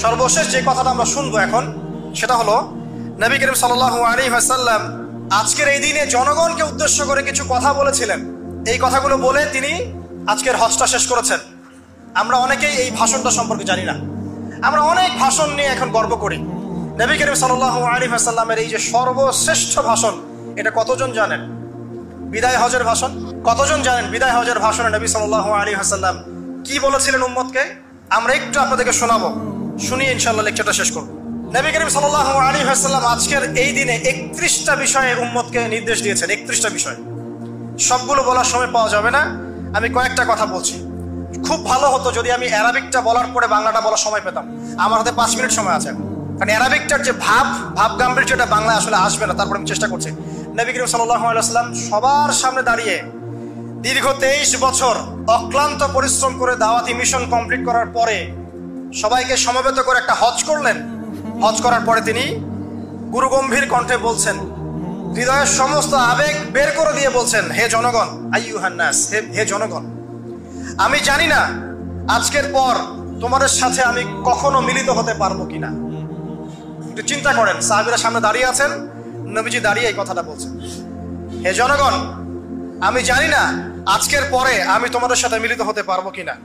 সর্বশেষ যে কথাটা আমরা শুনবো এখন সেটা হলো নবী করিম সাল্লাল্লাহু আলাইহি ওয়াসাল্লাম আজকের এই দিনে জনগণকে উদ্দেশ্য করে কিছু কথা বলেছিলেন। এই কথাগুলো বলে তিনি আজকের হজটা শেষ করেছেন। আমরা অনেকেই এই ভাষণটা সম্পর্কে জানি না। আমরা অনেক ভাষণ নিয়ে এখন গর্ব করি। নবী করিম সাল্লাল্লাহু আলাইহি ওয়াসাল্লামের এই যে সর্বশ্রেষ্ঠ ভাষণ, এটা কতজন জানেন? বিদায় হজের ভাষণ। কতজন জানেন বিদায় হজের ভাষণে নবী সাল্লাল্লাহু আলাইহি ওয়াসাল্লাম কি বলেছিলেন উম্মতকে? আমরা একটু আপনাদেরকে শোনাবো, শুনিয়ে ইনশাআল্লাহ লেকচারটা শেষ করব। নবী করিম সাল্লাল্লাহু আলাইহি ওয়াসাল্লাম আজকের এই দিনে 31টা বিষয়ে উম্মতকে নির্দেশ দিয়েছেন। 31টা বিষয়, সবগুলো বলার সময় পাওয়া যাবে না, আমি কয়েকটা কথা বলছি। খুব ভালো হতো যদি আমি অ্যারাবিকটা বলার পরে বাংলাটা বলার সময় পেতাম। আমার হাতে 5 মিনিট সময় আছে, কারণ অ্যারাবিকটার যে ভাব গাম্ভীর্যটা বাংলায় আসলে আসবে না। তারপরে আমি চেষ্টা করছি। নবী করিম সাল্লাল্লাহু আলাইহি ওয়াসাল্লাম সবার সামনে দাঁড়িয়ে দীর্ঘ 23 বছর অক্লান্ত পরিশ্রম করে দাওয়াতি মিশন কমপ্লিট করার পরে সবাইকে সমবেত করে একটা হজ করলেন। হজ করার পরে তিনি গুরুগম্ভীর কণ্ঠে বলছেন, হৃদয়ের সমস্ত আবেগ বের করে দিয়ে বলছেন, হে জনগণ, আইয়ুহান নাস, হে জনগণ, আমি জানি না আজকের পর তোমাদের সাথে আমি কখনো মিলিত হতে পারবো কিনা। একটু চিন্তা করেন, সাহাবীরা সামনে দাঁড়িয়ে আছেন, নবীজি দাঁড়িয়ে এই কথাটা বলছেন, হে জনগণ, আমি জানি না আজকের পরে আমি তোমাদের সাথে মিলিত হতে পারবো কিনা।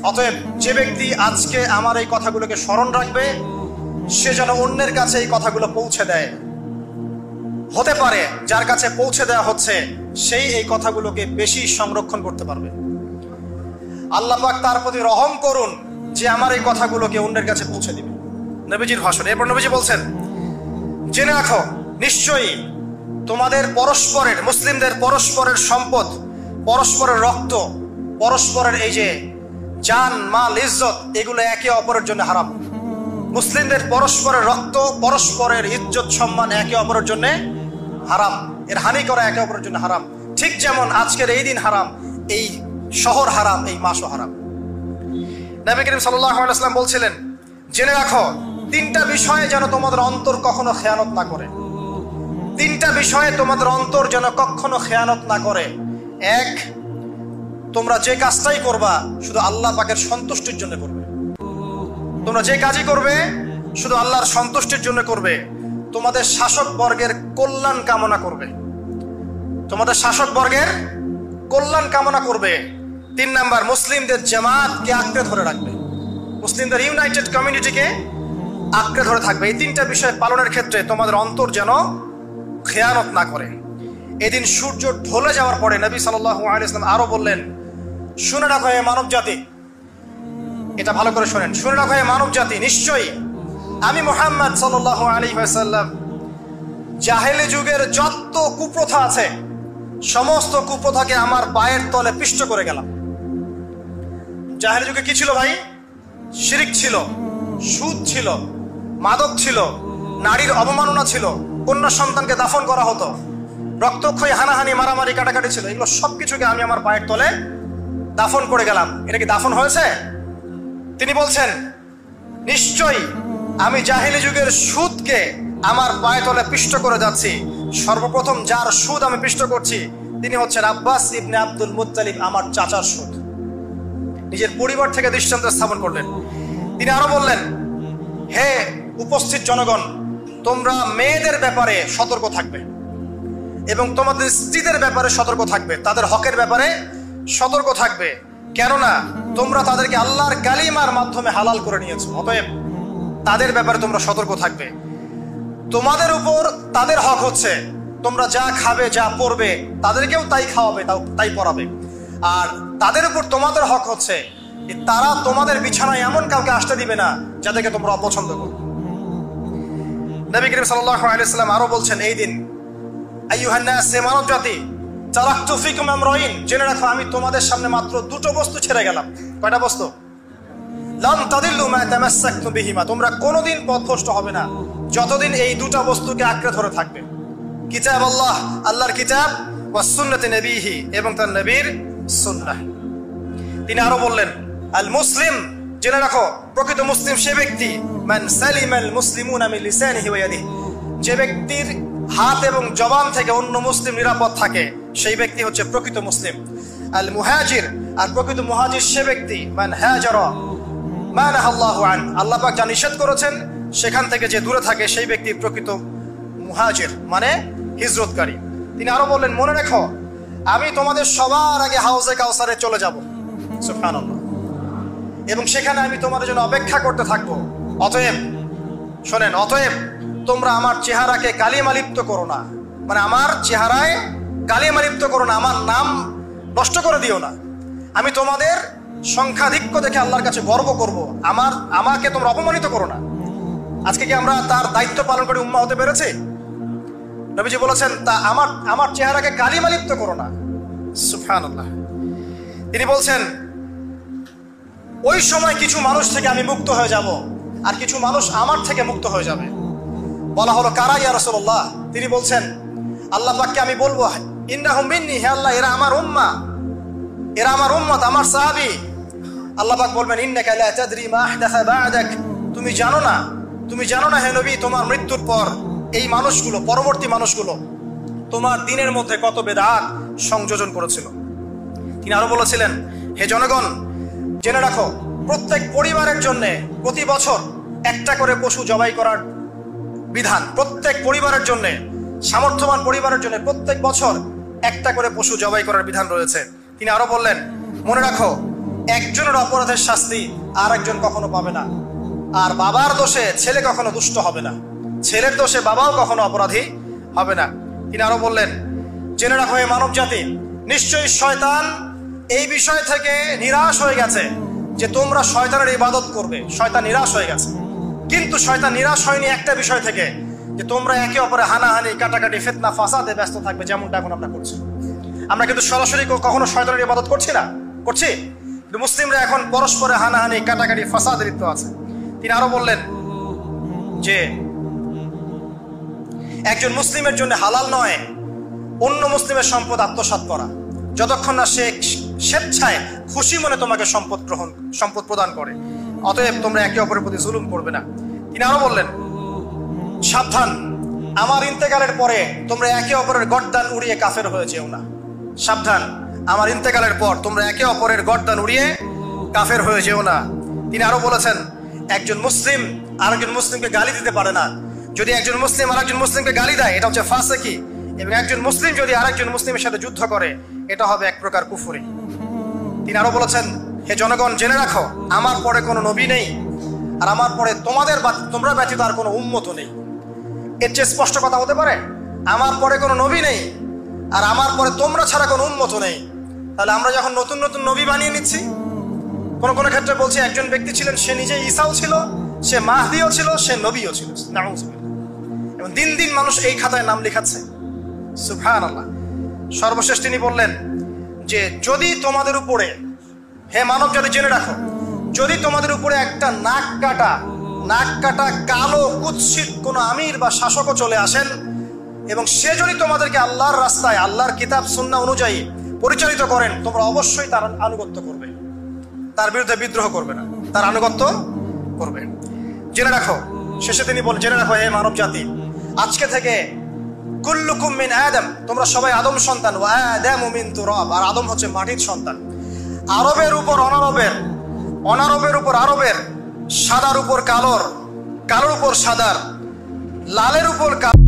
অতএব যে ব্যক্তি আজকে আমার এই কথাগুলোকে স্মরণ রাখবে, সে যেন অন্যের কাছে এই কথাগুলো পৌঁছে দেয়। হতে পারে যার কাছে পৌঁছে দেওয়া হচ্ছে সেই এই কথাগুলোকে বেশি সংরক্ষণ করতে পারবে। আল্লাহ পাক তার প্রতি রহম করুন যে আমার এই কথাগুলোকে অন্যের কাছে পৌঁছে দিবে। নবীজির ভাষণ। এরপর নবীজি বলছেন, জেনে রাখো নিশ্চয়ই তোমাদের পরস্পরের, মুসলিমদের পরস্পরের সম্পদ, পরস্পরের রক্ত, পরস্পরের এই যে জান মাল ইজ্জত, এগুলো একে অপরের জন্য হারাম। মুসলিমদের পরস্পরের রক্ত, পরস্পরের ইজ্জত সম্মান একে অপরের জন্য হারাম। এর হানি করা একে অপরের জন্য হারাম। ঠিক যেমন আজকের এই দিন হারাম, এই শহর হারাম, এই মাসও হারাম। নবী করিম সাল্লাল্লাহু আলাইহি ওয়াসাল্লাম বলছিলেন, জেনে রাখো 3টা বিষয়ে যেন তোমাদের অন্তর কখনো খেয়ানত না করে। 3টা বিষয়ে তোমাদের অন্তর যেন কখনো খেয়ানত না করে। 1, তোমরা যে কাজটাই করবা শুধু আল্লাহ পাকের সন্তুষ্টির জন্য করবে। তোমরা যে কাজই করবে শুধু আল্লাহর সন্তুষ্টির জন্য করবে। তোমাদের শাসক বর্গের কল্যাণ কামনা করবে। তোমাদের শাসক বর্গের কল্যাণ কামনা করবে। 3 নাম্বার, মুসলিমদের জামাতকে আঁকড়ে ধরে রাখবে। মুসলিমদের ইউনাইটেড কমিউনিটিকে আঁকড়ে ধরে থাকবে। এই 3টা বিষয় পালনের ক্ষেত্রে তোমাদের অন্তর যেন খেয়ানত না করে। এদিন সূর্য ঢলে যাওয়ার পরে নবী সাল্লাল্লাহু আলাইহি ওয়াসাল্লাম আরো বললেন, শুনে রাখো হে মানব জাতি, এটা ভালো করে শোনেন, শুনে রাখো হে মানব জাতি, নিশ্চয়ই আমি মুহাম্মদ সাল্লাল্লাহু আলাইহি ওয়াসাল্লাম জাহেলি যুগের যত কুপ্রথা আছে সমস্ত কুপ্রথাকে আমার পায়ের তলে পিষ্ট করে গেলাম। জাহেলি যুগে কি ছিল ভাই? শিরিক ছিল, সুদ ছিল, মাদক ছিল, নারীর অবমাননা ছিল, কন্যা সন্তানকে দাফন করা হতো, রক্তক্ষয়ী হানাহানি মারামারি কাটাকাটি ছিল। এগুলো সবকিছুকে আমি আমার পায়ের তলে দাফন করে গেলাম। এটা কি দাফন হয়েছে? তিনি বলছেন, নিশ্চয়ই আমি জাহেলি যুগের সুদকে আমার পায়ের তলে পিষ্ট করে যাচ্ছি। সর্বপ্রথম যার সুদ আমি পিষ্ট করছি তিনি হচ্ছেন আব্বাস ইবনে আব্দুল মুত্তালিব, আমার চাচার সুদ। নিজের পরিবার থেকে দৃষ্টান্ত স্থাপন করলেন। তিনি আরো বললেন, হে উপস্থিত জনগণ, তোমরা মেয়েদের ব্যাপারে সতর্ক থাকবে এবং তোমাদের স্ত্রীদের ব্যাপারে সতর্ক থাকবে, তাদের হকের ব্যাপারে সতর্ক থাকবে, কেননা তোমরা তাদেরকে আল্লাহর কালিমার মাধ্যমে হালাল করে নিয়েছো। অতএব তাদের ব্যাপারে তোমরা সতর্ক থাকবে। তোমাদের উপর তাদের হক হচ্ছে তোমরা যা খাবে, যা পরবে, তাদেরকেও তাই খাওয়াবে, তাই পরাবে। আর তাদের উপর তোমাদের হক হচ্ছে তারা তোমাদের বিছানায় এমন কাউকে আসতে দিবে না যাদেরকে তোমরা অপছন্দ করো। নবী করিম সাল্লাল্লাহু আলাইহি ওয়াসাল্লাম আরো বলছেন, এই দিন আইয়ুহান নাস, হে মানব জাতি, তারাকতু ফিকুম আমরাইন, জেনে রাখো আমি তোমাদের সামনে মাত্র 2টো বস্তু ছেড়ে গেলাম। কয়টা বস্তু? লাম তাদিল্লু মা তামাসসাকতুম বিহিমা, তোমরা কোনোদিন পথভ্রষ্ট হবে না যতদিন এই 2টা বস্তুকে আঁকড়ে ধরে থাকবে। কিতাব আল্লাহ, আল্লাহর কিতাব, ওয়া সুন্নতে নবীহি, এবং তার নবীর সুন্নাহ। তিনি আরো বললেন, আল মুসলিম, জেনে রাখো প্রকৃত মুসলিম সে ব্যক্তি, মান সালিমাল মুসলিমুনা মিন লিসানিহি ওয়া ইয়াদিহি, যে ব্যক্তির হাত এবং জবান থেকে অন্য মুসলিম নিরাপদ থাকে সেই ব্যক্তি হচ্ছে প্রকৃত মুসলিম। আল মুহাজির, আর প্রকৃত মুহাজির সে ব্যক্তি, মান হাজারা মা নাহাল্লাহু আন, আল্লাহ পাক যা নিষেধ করেছেন সেখান থেকে যে দূরে থাকে সেই ব্যক্তি প্রকৃত মুহাজির, মানে হিজরতকারী। তিনি আরো বললেন, মনে রেখো আমি তোমাদের সবার আগে হাউজে কাউসারে চলে যাব, সুবহানাল্লাহ, এবং সেখানে আমি তোমাদের জন্য অপেক্ষা করতে থাকবো। অতএব শোনেন, অতএব তোমরা আমার চেহারাকে কালিমালিপ্ত করো না, মানে আমার চেহারায় কালিমালিপ্ত করো না, আমার নাম নষ্ট করে দিও না। আমি তোমাদের সংখ্যাধিক্য দেখে আল্লাহর কাছে গর্ব করব, আমাকে তোমরা অপমানিত করো না। আজকে কি আমরা তার দায়িত্ব পালন করে উম্মাহ হতে পেরেছি? নবীজি বলেছেন, তা আমার চেহারাকে কালিমালিপ্ত করো না, সুবহানাল্লাহ। তিনি বলছেন, ওই সময় কিছু মানুষ থেকে আমি মুক্ত হয়ে যাব, আর কিছু মানুষ আমার থেকে মুক্ত হয়ে যাবে। বলা হলো, কারা ইয়া রাসূলুল্লাহ? তিনি বলছেন, আল্লাহ পাককে আমি বলবো, ইন্নাহুম মিন্নি, হে আল্লাহ এরা আমার উম্মাহ, এরা আমার উম্মত, আমার সাহাবী। আল্লাহ পাক বলবেন, ইন্নাকা লা তাদরি মা আহদাসা বা'দাক, তুমি জানো না হে নবী, তোমার মৃত্যুর পর এই মানুষগুলো, পরবর্তী মানুষগুলো তোমার দিনের মধ্যে কত বেদাত সংযোজন করেছিল। তিনি আরো বলেছিলেন, হে জনগণ জেনে রাখো, প্রত্যেক পরিবারের জন্য প্রতি বছর একটা করে পশু জবাই করার বিধান, প্রত্যেক পরিবারের জন্য, সামর্থ্যবান পরিবারের জন্য প্রত্যেক বছর একটা করে পশু জবাই করার বিধান রয়েছে। তিনি আরো বললেন, মনে রাখো একজনের অপরাধের শাস্তি আর একজন কখনো পাবে না, আর বাবার দোষে ছেলে কখনো দুষ্ট হবে না, ছেলের দোষে বাবাও কখনো অপরাধী হবে না। তিনি আরো বললেন, জেনে রাখো হে মানব জাতি, নিশ্চয়ই শয়তান এই বিষয় থেকে নিরাশ হয়ে গেছে যে তোমরা শয়তানের ইবাদত করবে। শয়তান নিরাশ হয়ে গেছে, কিন্তু শয়তান নিরাশ হয়নি একটা বিষয় থেকে, যে তোমরা একে অপরে হানাহানি, কাটাকাটি, ফিতনা, ফাসাদে ব্যস্ত থাকবে, যেমনটা এখন আমরা করছি। আমরা কিন্তু সরাসরি কখনো শয়তানের ইবাদত করছি, কিন্তু মুসলিমরা এখন পরস্পরে হানাহানি, কাটাকাটি, ফাসাদে লিপ্ত আছে। তিনি আরো বললেন যে একজন মুসলিমের জন্য হালাল নয় অন্য মুসলিমের সম্পদ আত্মসাৎ করা, যতক্ষণ না সে স্বেচ্ছায় খুশি মনে তোমাকে সম্পদ প্রদান করে। অতএব তোমরা একে অপরের প্রতি জুলুম করবে না। তিনি আরো বললেন, সাবধান, আমার ইন্তেকালের পরে তোমরা একে অপরের গর্দান উড়িয়ে কাফের হয়ে যেও না। সাবধান, আমার ইন্তেকালের পর তোমরা একে অপরের গর্দান উড়িয়ে কাফের হয়ে যেও না। তিনি আরো বলেছেন, একজন মুসলিম আরেকজন মুসলিমকে গালি দিতে পারে না। যদি একজন মুসলিম আরেকজন মুসলিমকে গালি দেয়, এটা হচ্ছে ফাসিকি, এবং একজন মুসলিম যদি আরেকজন মুসলিমের সাথে যুদ্ধ করে, এটা হবে এক প্রকার কুফরি। তিনি আরো বলেছেন, হে জনগণ জেনে রাখো, আমার পরে কোনো নবী নেই, আর আমার পরে তোমরা ব্যতীত আর কোনো উম্মত নেই। এর চেয়ে স্পষ্ট কথা হতে পারে? আমার পরে কোনো নবী নেই, আর আমার পরে তোমরা ছাড়া কোনো উম্মত নেই। তাহলে আমরা যখন নতুন নতুন নবী বানিয়ে নিচ্ছি, কোন কোন ক্ষেত্রে বলছি একজন ব্যক্তি ছিলেন, সে নিজে ঈসাও ছিল, সে মাহদিও ছিল, সে নবীও ছিল, নাউযুবিল্লাহ। এবং দিন দিন মানুষ এই খাতায় নাম লেখাচ্ছে, সুবহানাল্লাহ। সর্বশেষ তিনি বললেন যে, যদি তোমাদের উপরে, হে মানব জাতি জেনে রাখো, যদি তোমাদের উপরে একটা নাক কাটা কালো কুৎসিত কোন আমির বা শাসকও চলে আসেন, এবং সে যদি তোমাদেরকে আল্লাহর রাস্তায়, আল্লাহর কিতাব সুন্নাহ অনুযায়ী পরিচালিত করেন, তোমরা অবশ্যই তার আনুগত্য করবে, তার বিরুদ্ধে বিদ্রোহ করবে না, তার আনুগত্য করবে। জেনে রাখো, শেষে তিনি বলেন, জেনে রাখো হে মানব জাতি, আজকে থেকে কুল্লুকুম মিন আদম, তোমরা সবাই আদম সন্তান, ওয়া আদামু মিন তুরাব, আর আদম হচ্ছে মাটির সন্তান। আরবের উপর অনারবের, অনারবের উপর আরবের, সাদার উপর কালোর, কালোর উপর সাদার, লালের উপর কালো।